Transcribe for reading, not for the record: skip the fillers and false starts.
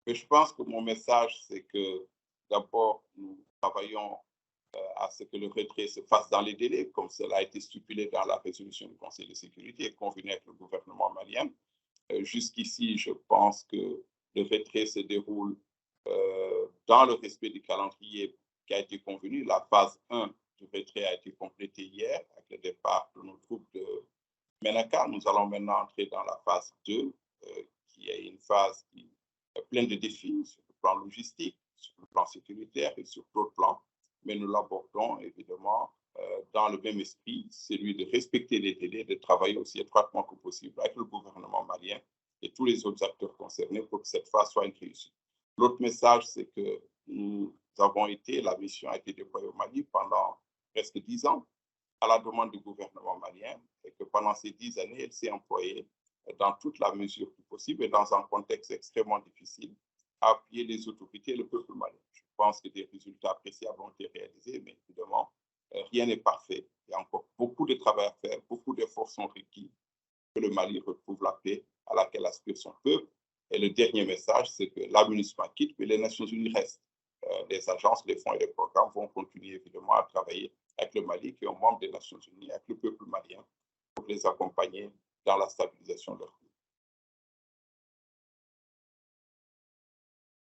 Mais je pense que mon message, c'est que d'abord, nous travaillons à ce que le retrait se fasse dans les délais, comme cela a été stipulé dans la résolution du Conseil de sécurité et convenu avec le gouvernement malien. Jusqu'ici, je pense que le retrait se déroule dans le respect du calendrier qui a été convenu. La phase 1 du retrait a été complétée hier avec le départ de nos troupes de Ménaka. Nous allons maintenant entrer dans la phase 2, qui est une phase qui est pleine de défis sur le plan logistique, sur le plan sécuritaire et sur d'autres plans. Mais nous l'abordons évidemment dans le même esprit, celui de respecter les délais, de travailler aussi étroitement que possible avec le gouvernement malien et tous les autres acteurs concernés pour que cette phase soit une réussite. L'autre message, c'est que nous avons été, la mission a été déployée au Mali pendant presque 10 ans à la demande du gouvernement malien et que pendant ces 10 années, elle s'est employée dans toute la mesure du possible et dans un contexte extrêmement difficile à appuyer les autorités et le peuple malien. Je pense que des résultats appréciables ont été réalisés, mais évidemment, rien n'est parfait. Il y a encore beaucoup de travail à faire, beaucoup d'efforts sont requis que le Mali retrouve la paix à laquelle aspire son peuple. Et le dernier message, c'est que l'administration quitte, mais les Nations Unies restent. Les agences, les fonds et les programmes vont continuer évidemment à travailler avec le Mali, qui est un membre des Nations Unies, avec le peuple malien, pour les accompagner dans la stabilisation de leur pays.